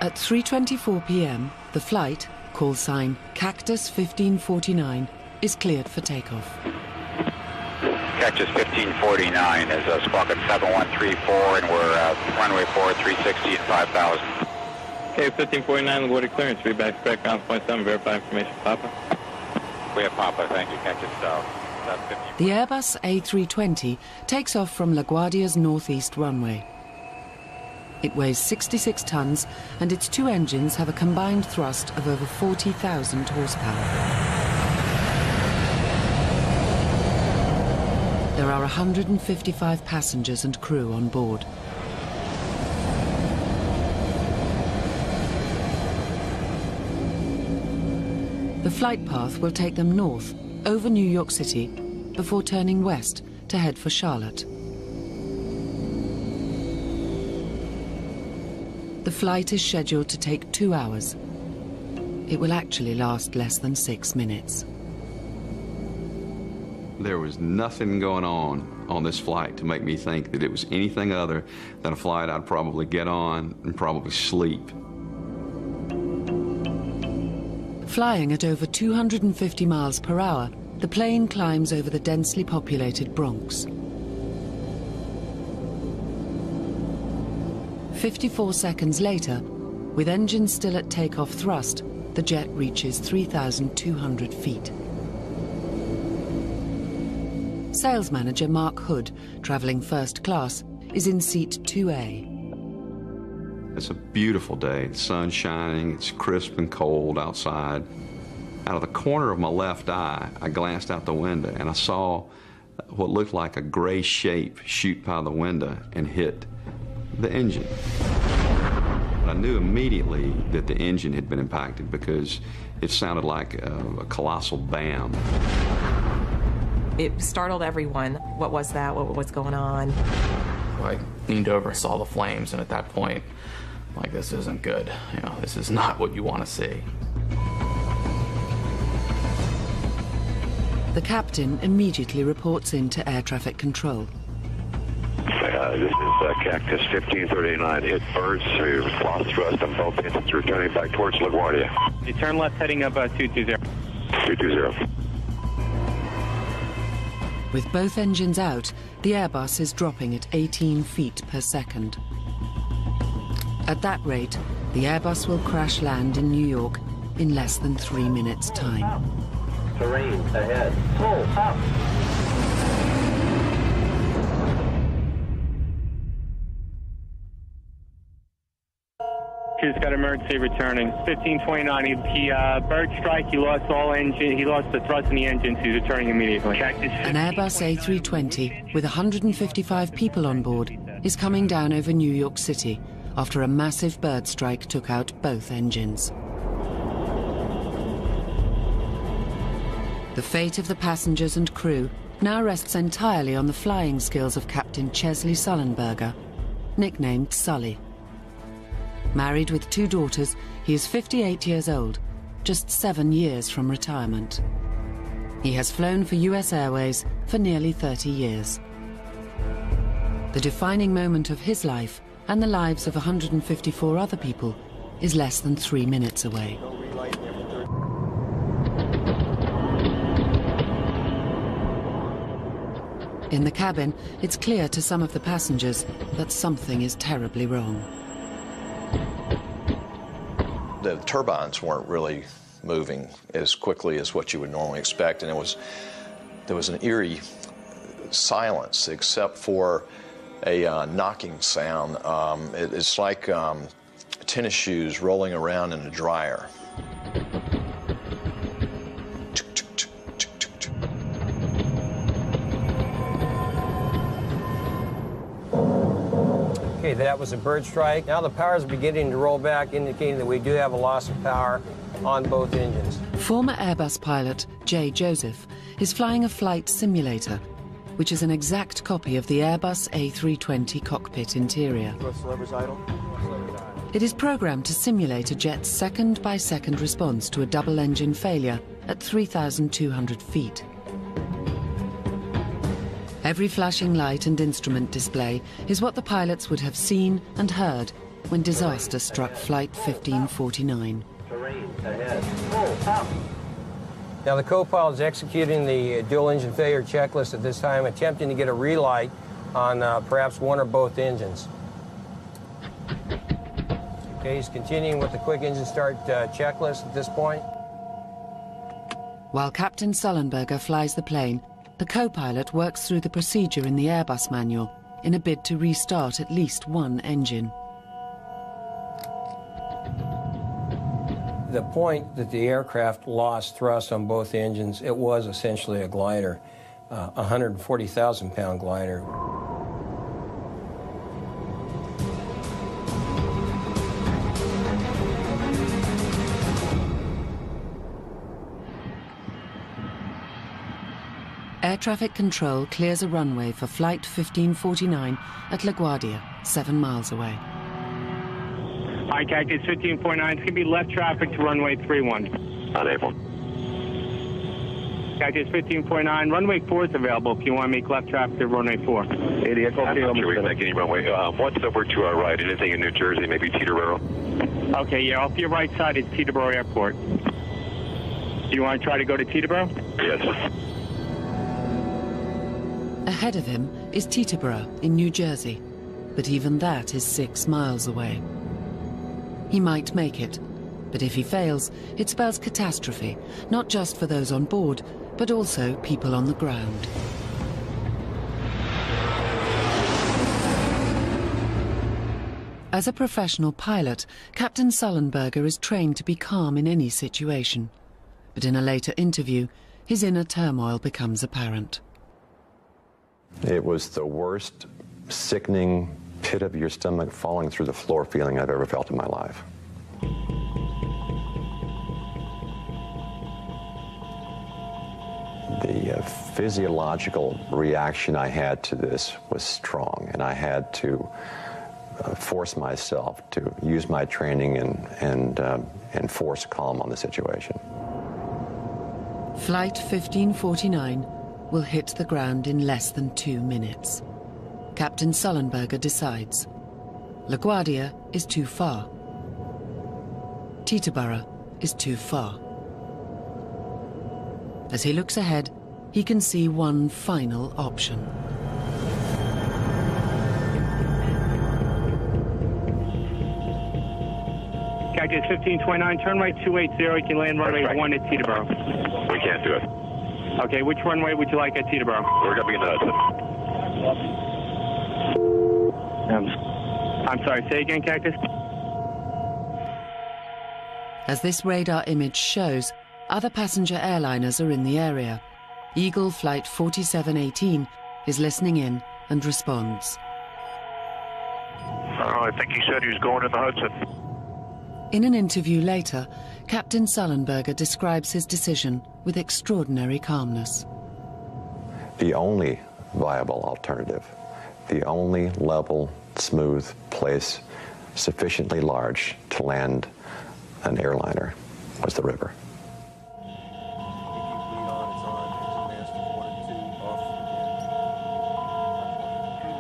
At 3:24 p.m, the flight, call sign Cactus 1549, is cleared for takeoff. Cactus 1549 is squawk at 7134, and we're runway 4, 360 and 5,000. Okay, 1549, LaGuardia clearance, reback background point 7, verify information, Papa. We have Papa, thank you, Cactus South. The Airbus A320 takes off from LaGuardia's northeast runway. It weighs 66 tons, and its two engines have a combined thrust of over 40,000 horsepower. There are 155 passengers and crew on board. The flight path will take them north, over New York City, before turning west to head for Charlotte. The flight is scheduled to take 2 hours. It will actually last less than 6 minutes. There was nothing going on this flight to make me think that it was anything other than a flight I'd probably get on and probably sleep. Flying at over 250 miles per hour, the plane climbs over the densely populated Bronx. 54 seconds later, with engines still at takeoff thrust, the jet reaches 3,200 feet. Sales manager Mark Hood, traveling first class, is in seat 2A. It's a beautiful day. The sun's shining, it's crisp and cold outside. Out of the corner of my left eye, I glanced out the window and I saw what looked like a gray shape shoot by the window and hit the engine. I knew immediately that the engine had been impacted because it sounded like a colossal bam. It startled everyone. What was that? What's going on? I leaned over and saw the flames, and at that point, like, this isn't good. You know, this is not what you want to see. The captain immediately reports in to air traffic control. This is Cactus 1539. Hit birds. We lost thrust on both engines, returning back towards LaGuardia. You turn left heading up 220. 220. With both engines out, the Airbus is dropping at 18 feet per second. At that rate, the Airbus will crash land in New York in less than 3 minutes' time. Terrain ahead. Pull up. He's got emergency returning. 1529. He bird strike. He lost all engine. He lost the thrust in the engines. He's returning immediately. An Airbus A320 with 155 people on board is coming down over New York City after a massive bird strike took out both engines. The fate of the passengers and crew now rests entirely on the flying skills of Captain Chesley Sullenberger, nicknamed Sully. Married with 2 daughters, he is 58 years old, just 7 years from retirement. He has flown for US Airways for nearly 30 years. The defining moment of his life and the lives of 154 other people is less than 3 minutes away. In the cabin, it's clear to some of the passengers that something is terribly wrong. The turbines weren't really moving as quickly as what you would normally expect, and there was an eerie silence except for a knocking sound. It's like tennis shoes rolling around in a dryer. Okay, that was a bird strike. Now the power is beginning to roll back, indicating that we do have a loss of power on both engines. Former Airbus pilot Jay Joseph is flying a flight simulator, which is an exact copy of the Airbus A320 cockpit interior. It is programmed to simulate a jet's second-by-second response to a double-engine failure at 3,200 feet. Every flashing light and instrument display is what the pilots would have seen and heard when disaster struck Flight 1549. Now the co-pilot is executing the dual engine failure checklist at this time, attempting to get a relight on perhaps one or both engines. Okay, he's continuing with the quick engine start checklist at this point. While Captain Sullenberger flies the plane, the co-pilot works through the procedure in the Airbus manual in a bid to restart at least one engine. The point that the aircraft lost thrust on both engines, it was essentially a glider, a 140,000-pound glider. Air traffic control clears a runway for Flight 1549 at LaGuardia, 7 miles away. Hi, Cactus 1549. It's going to be left traffic to runway 31. Unable. Cactus 1549. Runway 4 is available if you want to make left traffic to runway 4. I'm not sure we can make any runway. What's over to our right? Anything in New Jersey? Maybe Teterboro? Okay, yeah, off your right side is Teterboro Airport. Do you want to try to go to Teterboro? Yes. Ahead of him is Teterboro in New Jersey, but even that is 6 miles away. He might make it, but if he fails, it spells catastrophe, not just for those on board, but also people on the ground. As a professional pilot, Captain Sullenberger is trained to be calm in any situation. But in a later interview, his inner turmoil becomes apparent. It was the worst, sickening, pit of your stomach falling through the floor feeling I've ever felt in my life. The physiological reaction I had to this was strong, and I had to force myself to use my training and force calm on the situation. Flight 1549 will hit the ground in less than 2 minutes. Captain Sullenberger decides. LaGuardia is too far. Teterboro is too far. As he looks ahead, he can see one final option. Cactus 1529, turn right 280, you can land runway 1 at Teterboro. We can't do it. Okay, which runway would you like at Teterboro? We're going to be in the Hudson. I'm sorry, say again, Cactus? As this radar image shows, other passenger airliners are in the area. Eagle Flight 4718 is listening in and responds. I think he said he was going in the Hudson. In an interview later, Captain Sullenberger describes his decision with extraordinary calmness. The only viable alternative, the only level, smooth place sufficiently large to land an airliner was the river.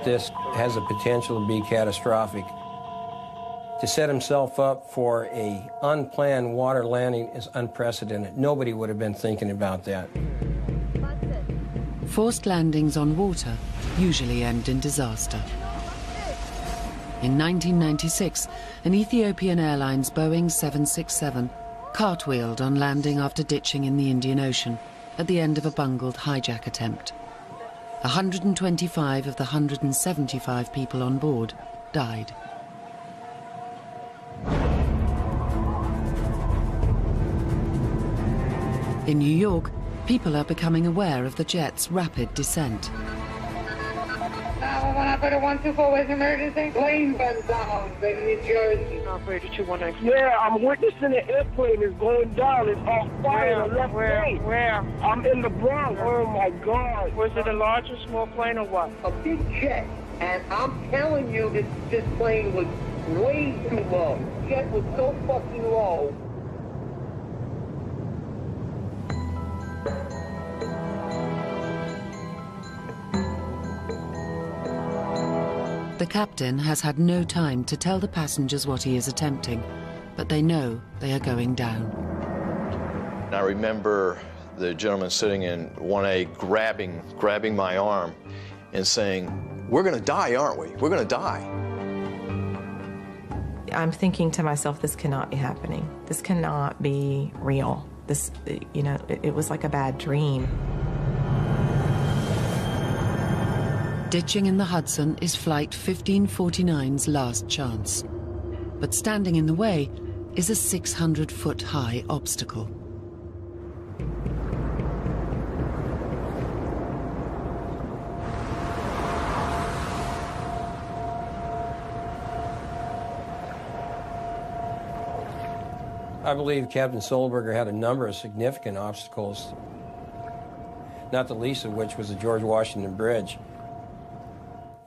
This has the potential to be catastrophic. To set himself up for an unplanned water landing is unprecedented. Nobody would have been thinking about that. Forced landings on water usually end in disaster. In 1996, an Ethiopian Airlines Boeing 767 cartwheeled on landing after ditching in the Indian Ocean at the end of a bungled hijack attempt. 125 of the 175 people on board died. In New York, people are becoming aware of the jet's rapid descent. 124 was emergency. Plane went down in New Jersey. Operator 219. Yeah, I'm witnessing the airplane is going down. It's on fire on the left lane. Where? I'm in the Bronx. Oh my God. Was it a large or small plane or what? A big jet. And I'm telling you, this plane was way too low. The jet was so fucking low. The captain has had no time to tell the passengers what he is attempting, but they know they are going down. I remember the gentleman sitting in 1A grabbing my arm and saying, "We're going to die, aren't we? We're going to die." I'm thinking to myself, this cannot be happening. This cannot be real. This, you know, it was like a bad dream. Ditching in the Hudson is Flight 1549's last chance. But standing in the way is a 600-foot-high obstacle. I believe Captain Solberger had a number of significant obstacles, not the least of which was the George Washington Bridge.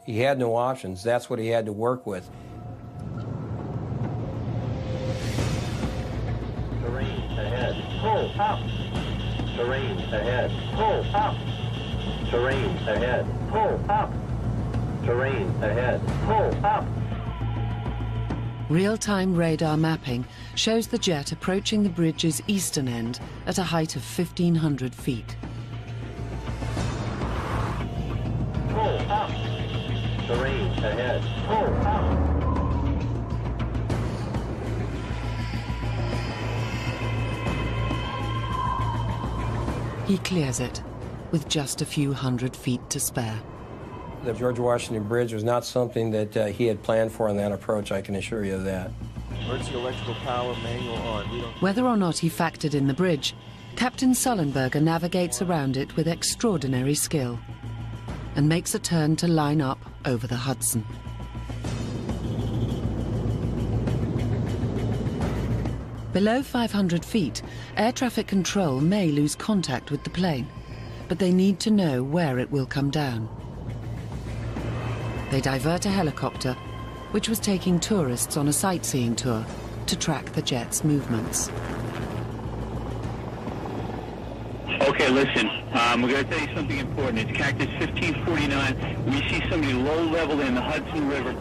He had no options. That's what he had to work with. Terrain ahead. Pull up. Terrain ahead. Pull up. Terrain ahead. Pull up. Terrain ahead. Pull up. Real-time radar mapping shows the jet approaching the bridge's eastern end at a height of 1,500 feet. Pull up. Terrain ahead. Pull up. He clears it, with just a few hundred feet to spare. The George Washington Bridge was not something that he had planned for in that approach, I can assure you of that. Emergency electrical power manual on. Whether or not he factored in the bridge, Captain Sullenberger navigates around it with extraordinary skill and makes a turn to line up over the Hudson. Below 500 feet, air traffic control may lose contact with the plane, but they need to know where it will come down. They divert a helicopter, which was taking tourists on a sightseeing tour, to track the jet's movements. Okay, listen, we're going to tell you something important. It's Cactus 1549. We see somebody low level in the Hudson River.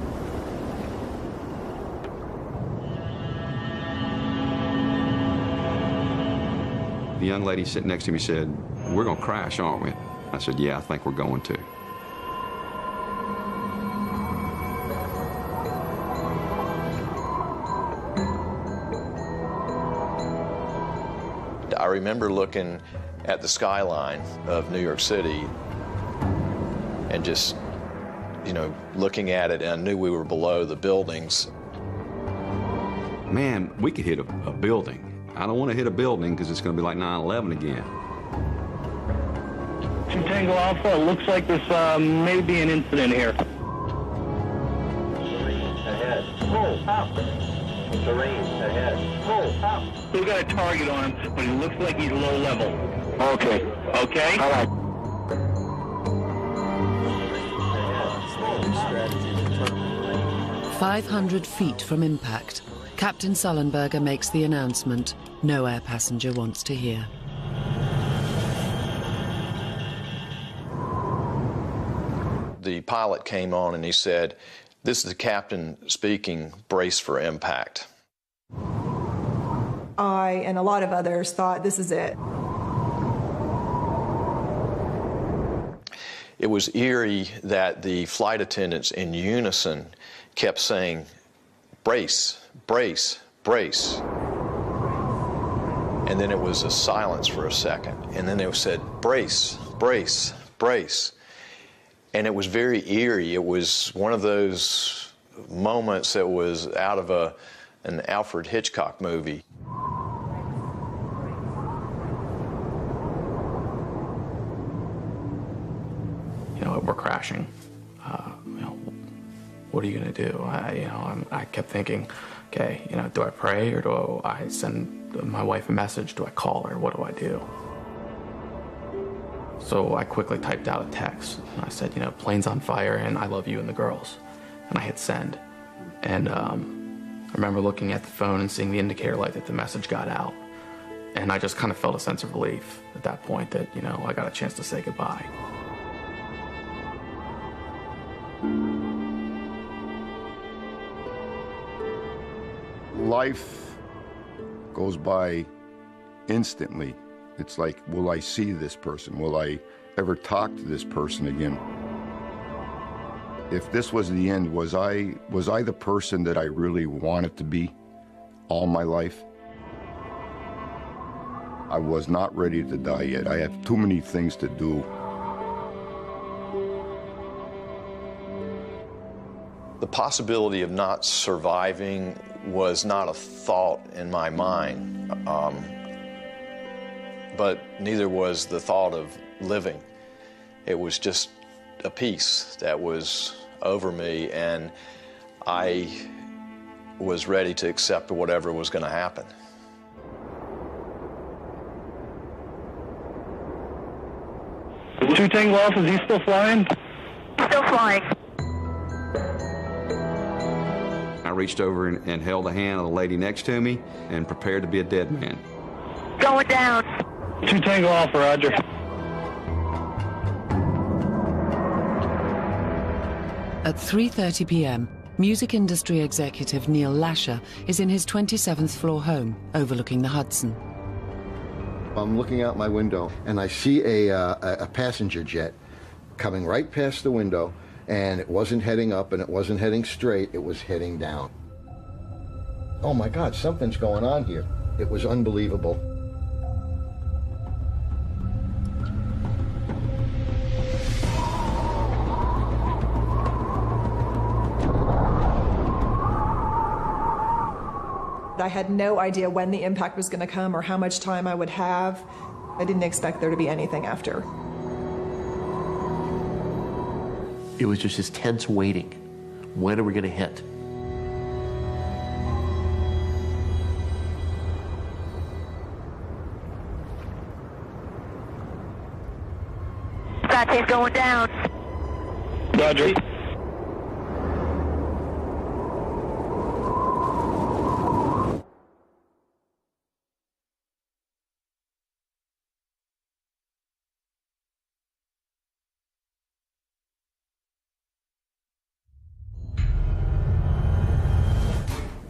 The young lady sitting next to me said, "We're going to crash, aren't we?" I said, "Yeah, I think we're going to." I remember looking at the skyline of New York City and just, you know, looking at it, and I knew we were below the buildings. Man, we could hit a building. I don't want to hit a building because it's going to be like 9/11 again. Tango Alpha, it looks like there's maybe an incident here. Terrain ahead. Pull up. Terrain ahead. Pull up. We've got a target on him, but he looks like he's low level. Okay. Okay? All right. 500 feet from impact, Captain Sullenberger makes the announcement no air passenger wants to hear. The pilot came on and he said, "This is the captain speaking, brace for impact." I and a lot of others thought, this is it. It was eerie that the flight attendants in unison kept saying, "Brace, brace, brace." And then it was a silence for a second. And then they said, "Brace, brace, brace." And it was very eerie. It was one of those moments that was out of an Alfred Hitchcock movie. You know, we're crashing. You know, what are you going to do? I kept thinking, okay, you know, do I pray or do I send my wife a message? Do I call her? What do I do? So I quickly typed out a text. And I said, you know, plane's on fire and I love you and the girls. And I hit send. And I remember looking at the phone and seeing the indicator light that the message got out. And I just kind of felt a sense of relief at that point that, you know, I got a chance to say goodbye. life goes by instantly. It's like, will I see this person? Will I ever talk to this person again? If this was the end, was I the person that I really wanted to be all my life? I was not ready to die yet. I have too many things to do. The possibility of not surviving was not a thought in my mind, but neither was the thought of living. It was just a peace that was over me, and I was ready to accept whatever was going to happen. Two Tango Alpha, is he still flying? Still flying. I reached over and held the hand of the lady next to me and prepared to be a dead man. Going down. Two Tango Alpha, roger. At 3:30 p.m., music industry executive Neil Lasher is in his 27th floor home overlooking the Hudson. I'm looking out my window and I see a passenger jet coming right past the window, and it wasn't heading up and it wasn't heading straight, it was heading down. Oh my God, something's going on here. It was unbelievable. I had no idea when the impact was going to come or how much time I would have. I didn't expect there to be anything after. It was just this tense waiting. When are we going to hit? Sky's going down. Roger.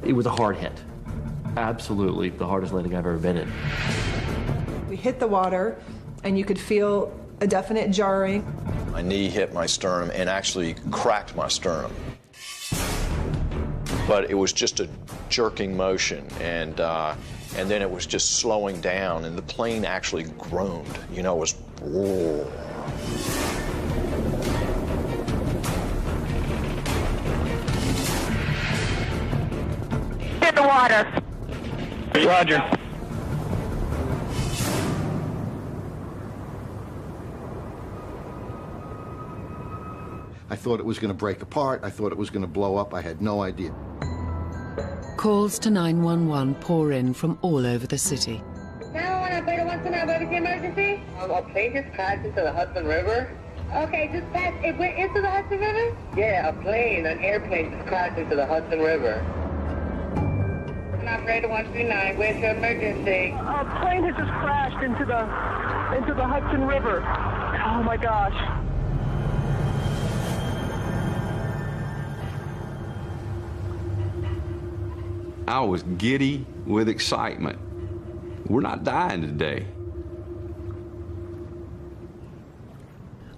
It was a hard hit. Absolutely the hardest landing I've ever been in. We hit the water, and you could feel a definite jarring. My knee hit my sternum and actually cracked my sternum. But it was just a jerking motion, and then it was just slowing down, and the plane actually groaned. You know, it was, whoa. In the water. Roger. I thought it was going to break apart. I thought it was going to blow up. I had no idea. Calls to 911 pour in from all over the city. 911 operator wants to know what is the emergency? A plane just crashed into the Hudson River. Okay, just passed. It went into the Hudson River? Yeah, an airplane just crashed into the Hudson River. Operator 139, where's your emergency? A plane has just crashed into the Hudson River. Oh my gosh. I was giddy with excitement. We're not dying today.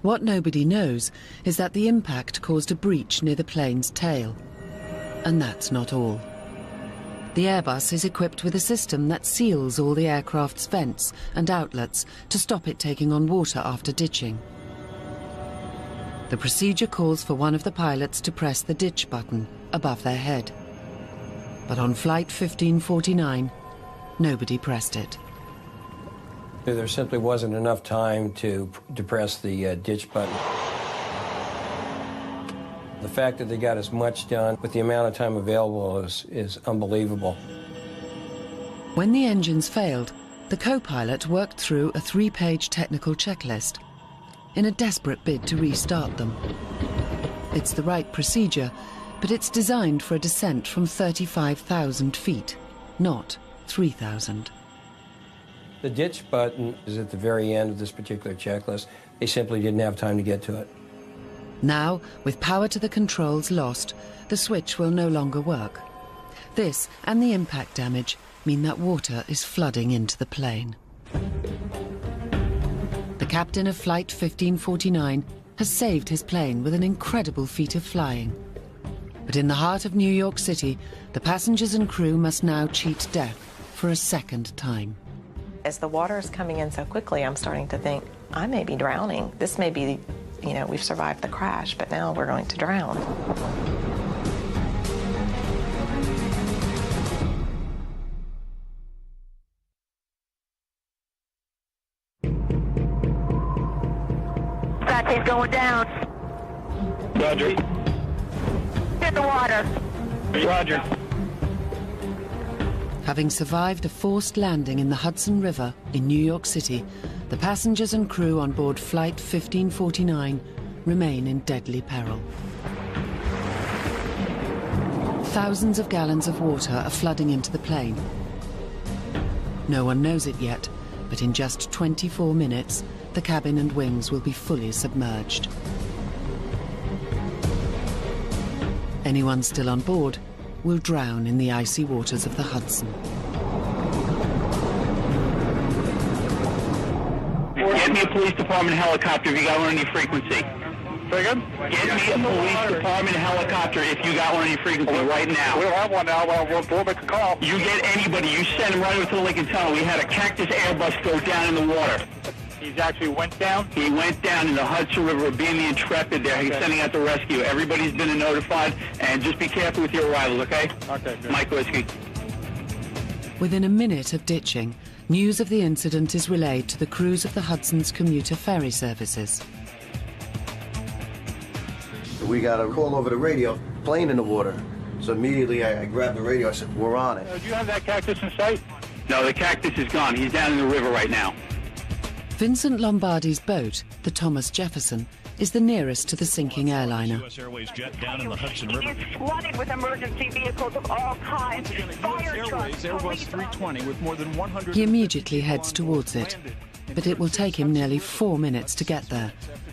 What nobody knows is that the impact caused a breach near the plane's tail. And that's not all. The Airbus is equipped with a system that seals all the aircraft's vents and outlets to stop it taking on water after ditching. The procedure calls for one of the pilots to press the ditch button above their head. But on Flight 1549, nobody pressed it. There simply wasn't enough time to press the ditch button. The fact that they got as much done with the amount of time available is unbelievable. When the engines failed, the co-pilot worked through a 3-page technical checklist in a desperate bid to restart them. It's the right procedure, but it's designed for a descent from 35,000 feet, not 3,000. The ditch button is at the very end of this particular checklist. They simply didn't have time to get to it. Now, with power to the controls lost, the switch will no longer work. This and the impact damage mean that water is flooding into the plane. The captain of Flight 1549 has saved his plane with an incredible feat of flying. But in the heart of New York City, the passengers and crew must now cheat death for a second time. As the water is coming in so quickly, I'm starting to think, I may be drowning. This may be, you know, we've survived the crash, but now we're going to drown. He's going down. Roger. In the water. Roger. Having survived a forced landing in the Hudson River in New York City, the passengers and crew on board Flight 1549 remain in deadly peril. Thousands of gallons of water are flooding into the plane. No one knows it yet, but in just 24 minutes, the cabin and wings will be fully submerged. Anyone still on board will drown in the icy waters of the Hudson. Get me a police department helicopter if you got one on any frequency. Get me a police department helicopter if you got one on any frequency right now. We don't have one now. We'll make a call. You get anybody. You send them right over to the Lincoln Tunnel. We had a Cactus Airbus go down in the water. He's actually went down? He went down in the Hudson River, being the Intrepid there. He's sending out the rescue. Everybody's been notified, and just be careful with your arrivals, okay? Okay, good. Mike Whiskey. Within a minute of ditching, news of the incident is relayed to the crews of the Hudson's commuter ferry services. We got a call over the radio, plane in the water. So immediately I grabbed the radio, I said, we're on it. Do you have that Cactus in sight? No, the Cactus is gone. He's down in the river right now. Vincent Lombardi's boat, the Thomas Jefferson, is the nearest to the sinking airliner. U.S. Airways jet down in the Hudson River. It's flooded with emergency vehicles of all kinds. Fire trucks, Airways 320 with more than 100... He immediately heads towards it, but it will take him nearly 4 minutes to get there,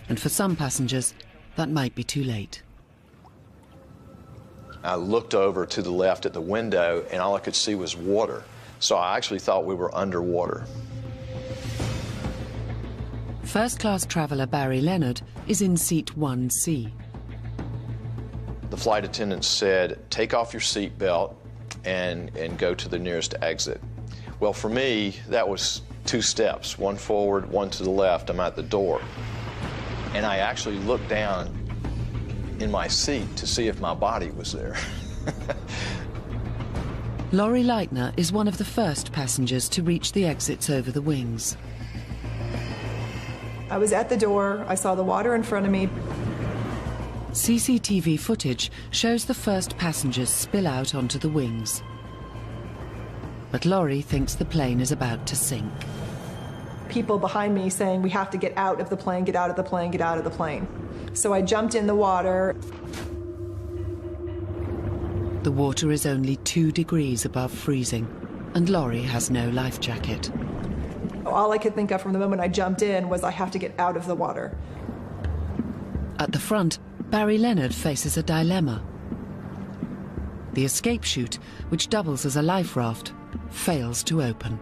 and for some passengers, that might be too late. I looked over to the left at the window, and all I could see was water. So I actually thought we were underwater. First-class traveller Barry Leonard is in seat 1C. The flight attendant said, take off your seat belt and go to the nearest exit. Well, for me, that was 2 steps, one forward, one to the left. I'm at the door. And I actually looked down in my seat to see if my body was there. Laurie Leitner is one of the first passengers to reach the exits over the wings. I was at the door, I saw the water in front of me. CCTV footage shows the first passengers spill out onto the wings. But Laurie thinks the plane is about to sink. People behind me saying, we have to get out of the plane, get out of the plane, get out of the plane. So I jumped in the water. The water is only 2 degrees above freezing, and Laurie has no life jacket. All I could think of from the moment I jumped in was I have to get out of the water. At the front, Barry Leonard faces a dilemma. The escape chute, which doubles as a life raft, fails to open.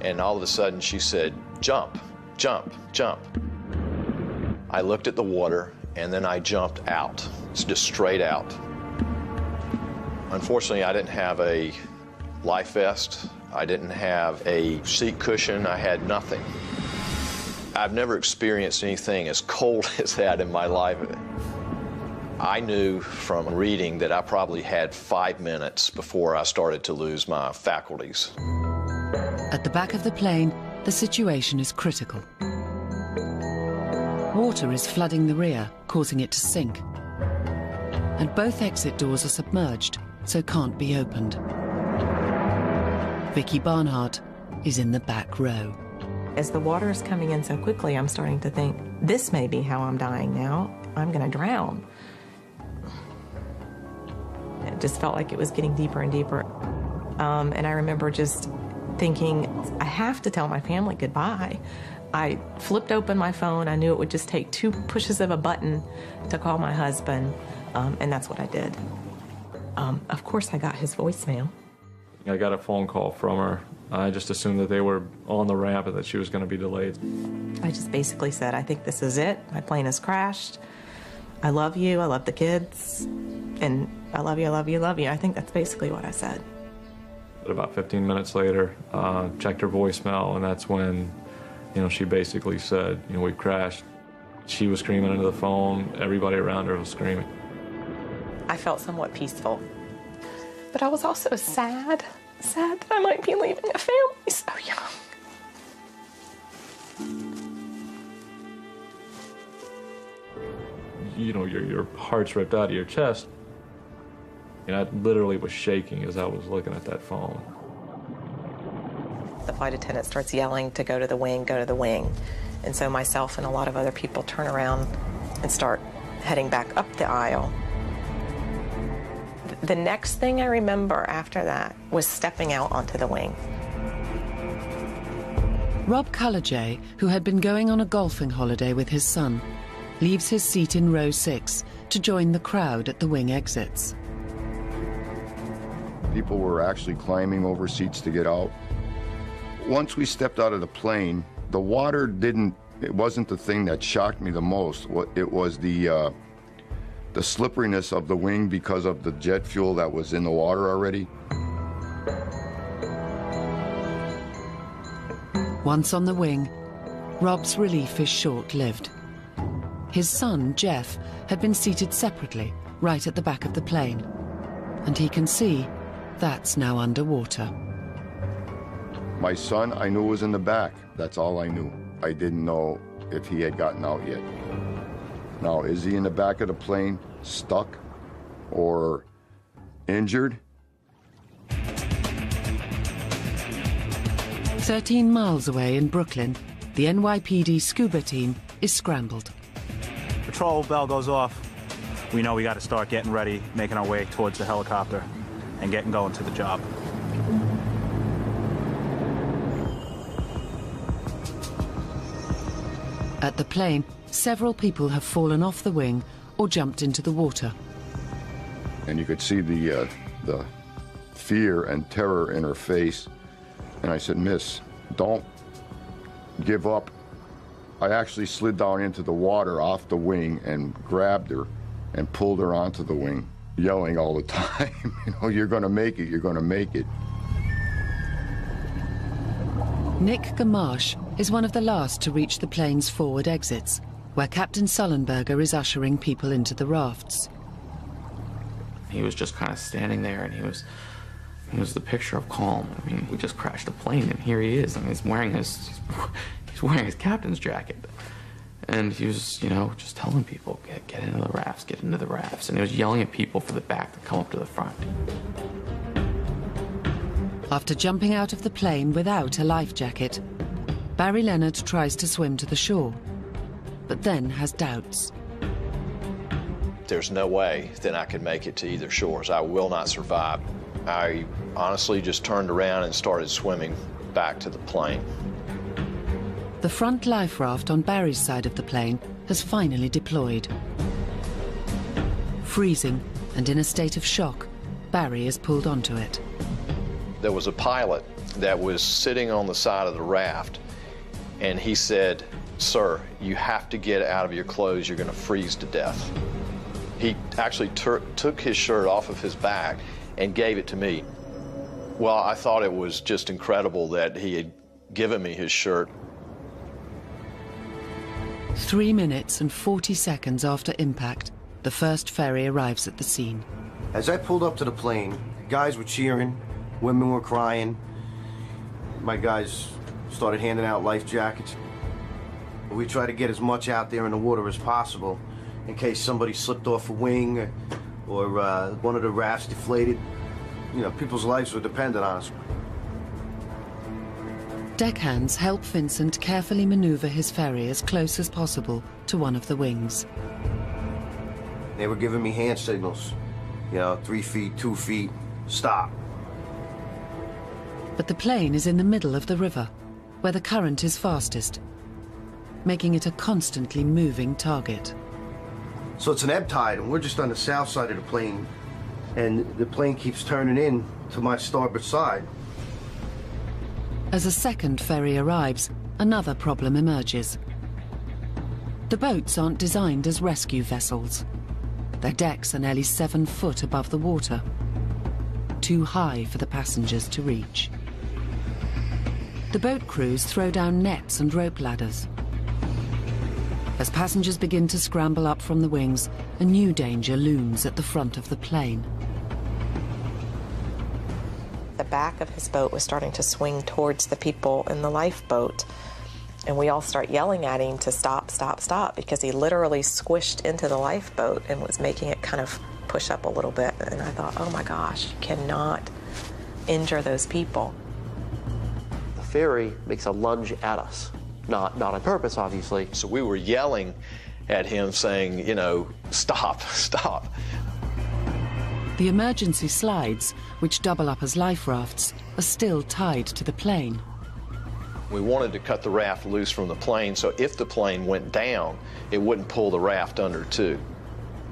And all of a sudden she said, jump, jump, jump. I looked at the water and then I jumped out. It's just straight out. Unfortunately, I didn't have a life vest. I didn't have a seat cushion. I had nothing. I've never experienced anything as cold as that in my life. I knew from reading that I probably had 5 minutes before I started to lose my faculties. At the back of the plane, the situation is critical. Water is flooding the rear, causing it to sink. And both exit doors are submerged, so can't be opened. Vicky Barnhart is in the back row. As the water is coming in so quickly, I'm starting to think, this may be how I'm dying now. I'm going to drown. It just felt like it was getting deeper and deeper. And I remember just thinking, I have to tell my family goodbye. I flipped open my phone. I knew it would just take 2 pushes of a button to call my husband, and that's what I did. Of course, I got his voicemail. I got a phone call from her. I just assumed that they were on the ramp and that she was going to be delayed. I just basically said, I think this is it. My plane has crashed. I love you. I love the kids. And I love you, I love you, I love you. I think that's basically what I said. But about 15 minutes later, checked her voicemail, and that's when, she basically said, we've crashed. She was screaming into the phone. Everybody around her was screaming. I felt somewhat peaceful. But I was also sad that I might be leaving a family so young. Your heart's ripped out of your chest. And I literally was shaking as I was looking at that phone. The flight attendant starts yelling to go to the wing, go to the wing. And so myself and a lot of other people turn around and start heading back up the aisle. The next thing I remember after that was stepping out onto the wing. Rob Cullajay, who had been going on a golfing holiday with his son, leaves his seat in row 6 to join the crowd at the wing exits. People were actually climbing over seats to get out. Once we stepped out of the plane, the water it wasn't the thing that shocked me the most. It was the slipperiness of the wing because of the jet fuel that was in the water already. Once on the wing, Rob's relief is short-lived. His son, Jeff, had been seated separately, right at the back of the plane. And he can see that's now underwater. My son, I knew was in the back. That's all I knew. I didn't know if he had gotten out yet. Now, is he in the back of the plane, stuck or injured? 13 miles away in Brooklyn, the NYPD scuba team is scrambled. Patrol bell goes off. We know we got to start getting ready, making our way towards the helicopter and getting going to the job. At the plane, several people have fallen off the wing or jumped into the water. And you could see the fear and terror in her face. And I said, "Miss, don't give up." I actually slid down into the water off the wing and grabbed her and pulled her onto the wing, yelling all the time, "You're going to make it, you're going to make it." Nick Gamache is one of the last to reach the plane's forward exits, where Captain Sullenberger is ushering people into the rafts. He was just kind of standing there, and he was the picture of calm. I mean, we just crashed a plane, and here he is. I mean, he's wearing his captain's jacket. And he was, just telling people, get into the rafts, get into the rafts. And he was yelling at people from the back to come up to the front. After jumping out of the plane without a life jacket, Barry Leonard tries to swim to the shore, but then has doubts. There's no way that I could make it to either shores. I will not survive. I honestly just turned around and started swimming back to the plane. The front life raft on Barry's side of the plane has finally deployed. Freezing and in a state of shock, Barry is pulled onto it. There was a pilot that was sitting on the side of the raft, and he said, "Sir, you have to get out of your clothes. You're going to freeze to death." He actually took his shirt off of his back and gave it to me. Well, I thought it was just incredible that he had given me his shirt. 3 minutes and 40 seconds after impact, the first ferry arrives at the scene. As I pulled up to the plane, guys were cheering, women were crying. My guys started handing out life jackets. We tried to get as much out there in the water as possible in case somebody slipped off a wing or one of the rafts deflated. People's lives were dependent on us. Deckhands help Vincent carefully maneuver his ferry as close as possible to one of the wings. They were giving me hand signals, 3 feet, 2 feet, stop. But the plane is in the middle of the river, where the current is fastest, making it a constantly moving target. So it's an ebb tide, and we're just on the south side of the plane. and the plane keeps turning in to my starboard side. As a second ferry arrives, another problem emerges. The boats aren't designed as rescue vessels. Their decks are nearly 7 foot above the water, too high for the passengers to reach. The boat crews throw down nets and rope ladders. As passengers begin to scramble up from the wings, a new danger looms at the front of the plane. The back of his boat was starting to swing towards the people in the lifeboat, and we all start yelling at him to stop, stop, stop, because he literally squished into the lifeboat and was making it kind of push up a little bit. And I thought, oh my gosh, you cannot injure those people. The ferry makes a lunge at us. Not on purpose, obviously. So we were yelling at him saying, you know, stop, stop. The emergency slides, which double up as life rafts, are still tied to the plane. We wanted to cut the raft loose from the plane, so if the plane went down, it wouldn't pull the raft under too.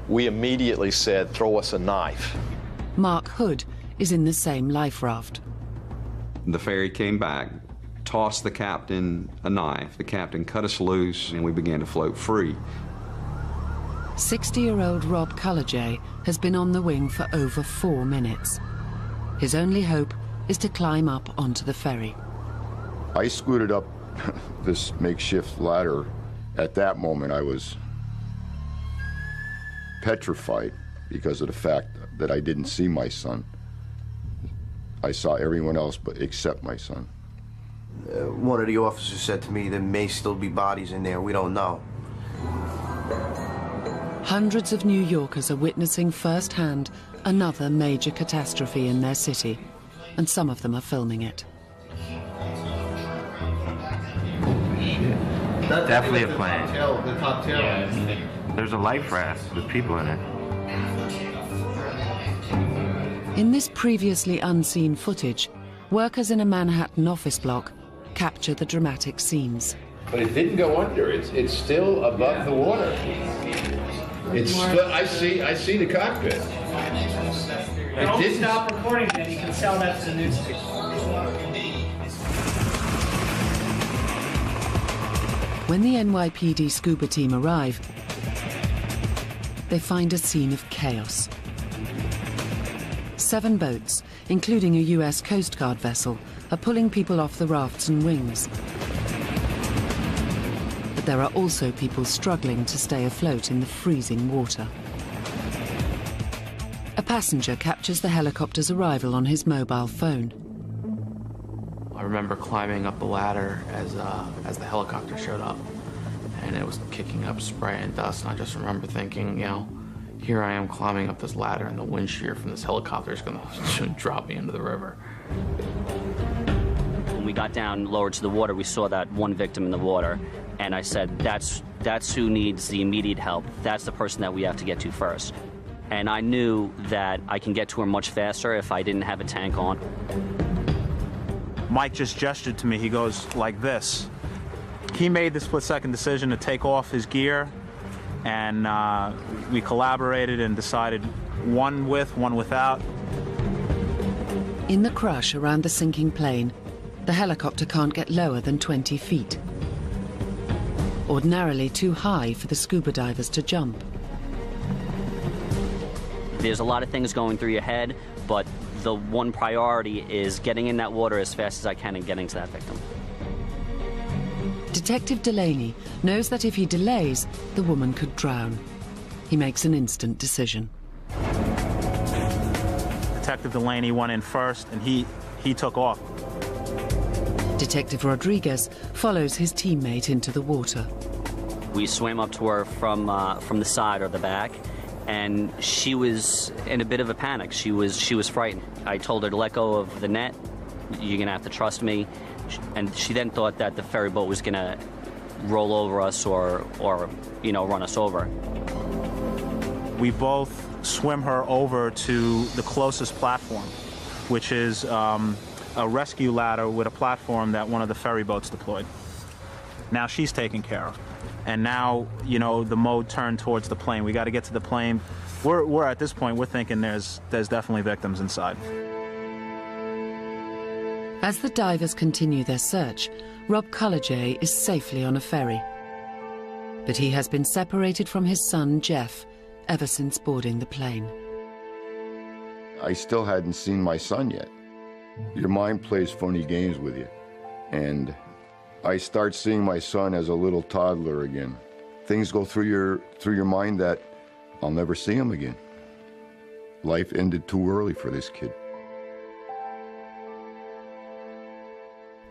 We immediately said, throw us a knife. Mark Hood is in the same life raft. The ferry came back, tossed the captain a knife. The captain cut us loose, and we began to float free. 60-year-old Rob Cullajay has been on the wing for over 4 minutes. His only hope is to climb up onto the ferry. I scooted up this makeshift ladder. At that moment, I was petrified because of the fact that I didn't see my son. I saw everyone else but except my son. One of the officers said to me, there may still be bodies in there, we don't know. Hundreds of New Yorkers are witnessing firsthand another major catastrophe in their city, and some of them are filming it. Definitely a plane. The top tail. Yeah. There's a life raft with people in it. In this previously unseen footage, workers in a Manhattan office block capture the dramatic scenes. But it didn't go under. It's still above the water. It's still, I see the cockpit. Don't stop recording then. You can sell that to the newspaper. When the NYPD scuba team arrive, they find a scene of chaos. 7 boats, including a US Coast Guard vessel, are pulling people off the rafts and wings. But there are also people struggling to stay afloat in the freezing water. A passenger captures the helicopter's arrival on his mobile phone. I remember climbing up the ladder as the helicopter showed up, and it was kicking up spray and dust, and I just remember thinking, you know, here I am climbing up this ladder, and the wind shear from this helicopter is going to drop me into the river. When we got down lower to the water, we saw that one victim in the water, and I said, that's who needs the immediate help. That's the person that we have to get to first. And I knew that I can get to her much faster if I didn't have a tank on. Mike just gestured to me. He goes like this. He made the split-second decision to take off his gear, and we collaborated and decided one with, one without. In the crush around the sinking plane, the helicopter can't get lower than 20 feet. Ordinarily too high for the scuba divers to jump. There's a lot of things going through your head, but the one priority is getting in that water as fast as I can and getting to that victim. Detective Delaney knows that if he delays, the woman could drown. He makes an instant decision. Detective Delaney went in first, and he took off. Detective Rodriguez follows his teammate into the water. We swam up to her from the side or the back, and she was in a bit of a panic. She was frightened. I told her to let go of the net. You're gonna have to trust me. And she then thought that the ferry boat was gonna roll over us or you know, run us over. We both swim her over to the closest platform, which is a rescue ladder with a platform that one of the ferry boats deployed. Now she's taken care of. And now, you know, the mode turned towards the plane. We got to get to the plane. We're at this point, we're thinking there's definitely victims inside. As the divers continue their search, Rob Cullejay is safely on a ferry. But he has been separated from his son, Jeff, ever since boarding the plane. I still hadn't seen my son yet. Your mind plays funny games with you. And I start seeing my son as a little toddler again. Things go through your mind that I'll never see him again. Life ended too early for this kid.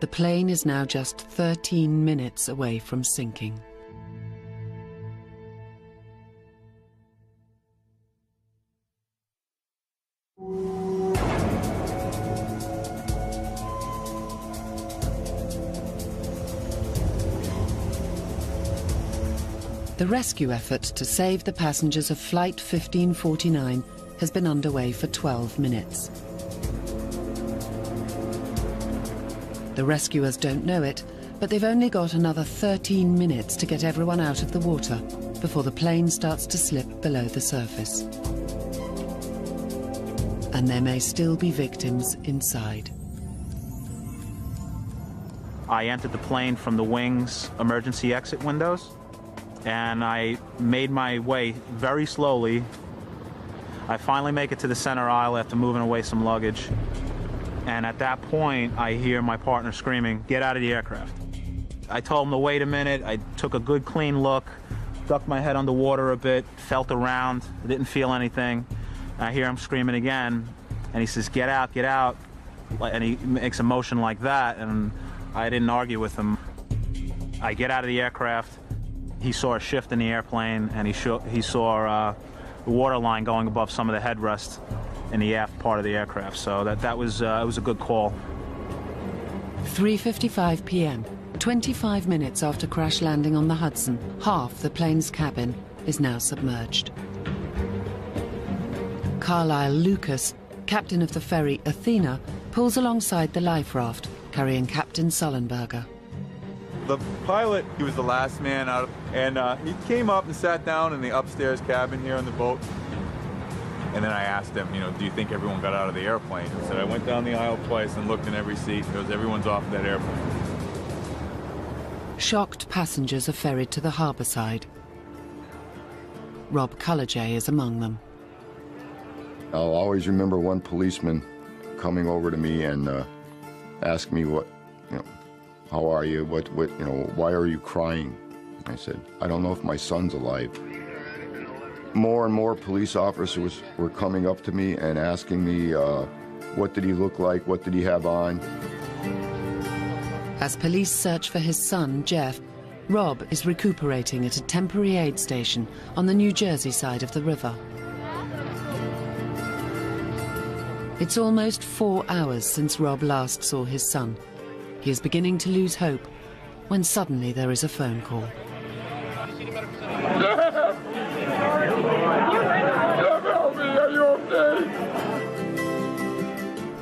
The plane is now just 13 minutes away from sinking. The rescue effort to save the passengers of Flight 1549 has been underway for 12 minutes. The rescuers don't know it, but they've only got another 13 minutes to get everyone out of the water before the plane starts to slip below the surface. And there may still be victims inside. I entered the plane from the wing's emergency exit windows, and I made my way very slowly. I finally make it to the center aisle after moving away some luggage. And at that point, I hear my partner screaming, "Get out of the aircraft." I told him to wait a minute. I took a good clean look, ducked my head underwater a bit, felt around, didn't feel anything. I hear him screaming again, and he says, "Get out, get out." And he makes a motion like that, and I didn't argue with him. I get out of the aircraft. He saw a shift in the airplane, and he saw the water line going above some of the headrest in the aft part of the aircraft. So that was it was a good call. 3:55 p.m., 25 minutes after crash landing on the Hudson, half the plane's cabin is now submerged. Carlisle Lucas, captain of the ferry Athena, pulls alongside the life raft, carrying Captain Sullenberger. The pilot, he was the last man out, and he came up and sat down in the upstairs cabin here on the boat. And then I asked him, do you think everyone got out of the airplane? He said, I went down the aisle twice and looked in every seat. He goes, everyone's off that airplane. Shocked passengers are ferried to the harbour side. Rob Cullejay is among them. I'll always remember one policeman coming over to me and asked me how are you? Why are you crying? I said, I don't know if my son's alive. More and more police officers were coming up to me and asking me, what did he look like? What did he have on? As police search for his son, Jeff, Rob is recuperating at a temporary aid station on the New Jersey side of the river. It's almost 4 hours since Rob last saw his son. He is beginning to lose hope when suddenly there is a phone call.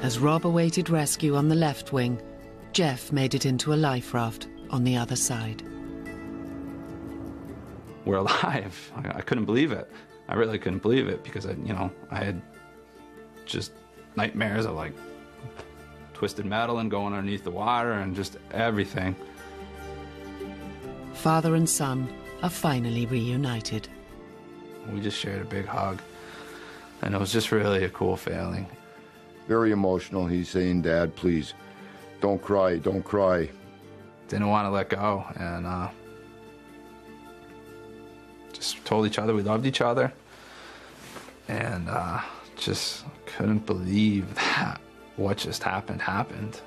As Rob awaited rescue on the left wing, Jeff made it into a life raft on the other side. We're alive. I couldn't believe it. I really couldn't believe it because I had just nightmares of twisted metal and going underneath the water and just everything. Father and son are finally reunited. We just shared a big hug, and it was just really a cool feeling. Very emotional. He's saying, Dad, please, don't cry, don't cry. Didn't want to let go, and just told each other we loved each other, and just couldn't believe that what just happened.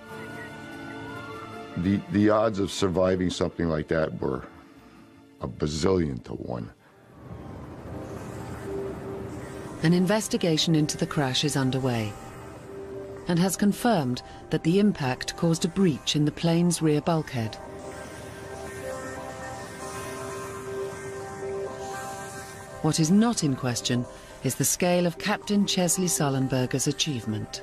The odds of surviving something like that were a bazillion to one. An investigation into the crash is underway and has confirmed that the impact caused a breach in the plane's rear bulkhead. What is not in question is the scale of Captain Chesley Sullenberger's achievement.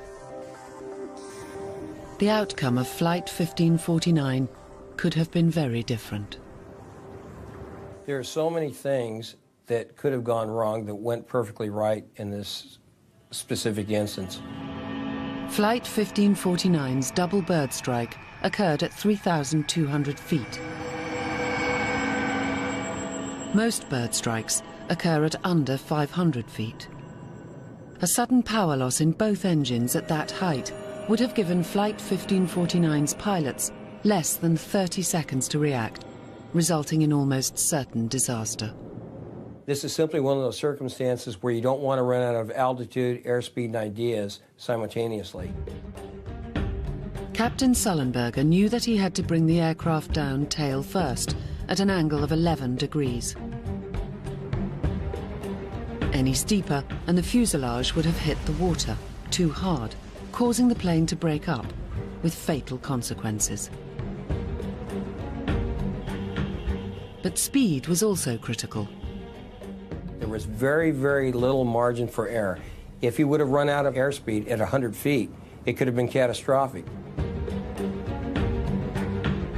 The outcome of Flight 1549 could have been very different. There are so many things that could have gone wrong that went perfectly right in this specific instance. Flight 1549's double bird strike occurred at 3,200 feet. Most bird strikes occur at under 500 feet. A sudden power loss in both engines at that height would have given Flight 1549's pilots less than 30 seconds to react, resulting in almost certain disaster. This is simply one of those circumstances where you don't want to run out of altitude, airspeed, and ideas simultaneously. Captain Sullenberger knew that he had to bring the aircraft down tail first, at an angle of 11 degrees. Any steeper and the fuselage would have hit the water too hard, causing the plane to break up, with fatal consequences. But speed was also critical. There was very, very little margin for error. If he would have run out of airspeed at 100 feet, it could have been catastrophic.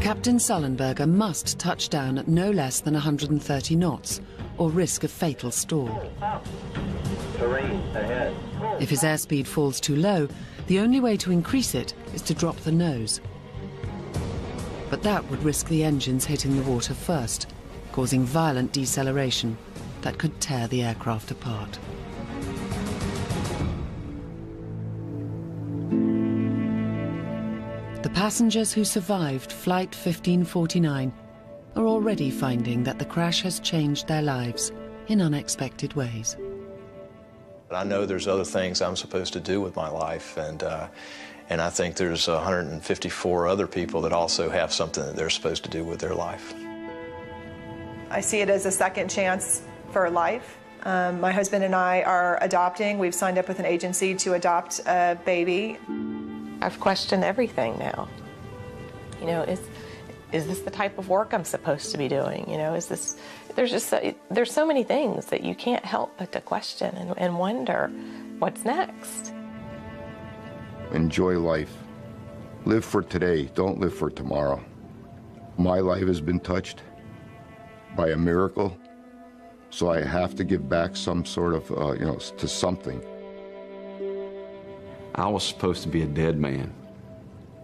Captain Sullenberger must touch down at no less than 130 knots, or risk a fatal stall. Terrain ahead. If his airspeed falls too low, the only way to increase it is to drop the nose. But that would risk the engines hitting the water first, causing violent deceleration that could tear the aircraft apart. The passengers who survived Flight 1549 are already finding that the crash has changed their lives in unexpected ways. I know there's other things I'm supposed to do with my life, and I think there's 154 other people that also have something that they're supposed to do with their life. I see it as a second chance for life. My husband and I are adopting. We've signed up with an agency to adopt a baby. I've questioned everything now. You know, is this the type of work I'm supposed to be doing? You know, is this, there's so many things that you can't help but to question and wonder what's next. Enjoy life. Live for today, don't live for tomorrow. My life has been touched by a miracle, so I have to give back some sort of, to something. I was supposed to be a dead man.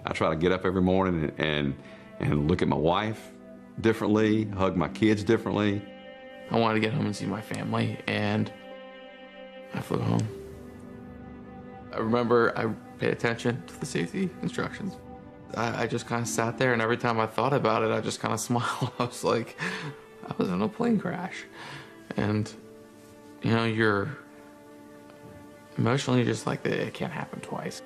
I try to get up every morning and look at my wife differently, hug my kids differently. I wanted to get home and see my family, and I flew home. I remember I paid attention to the safety instructions. I just kind of sat there, and every time I thought about it, I just kind of smiled. I was like, I was in a plane crash. And, you know, you're emotionally just like, it can't happen twice.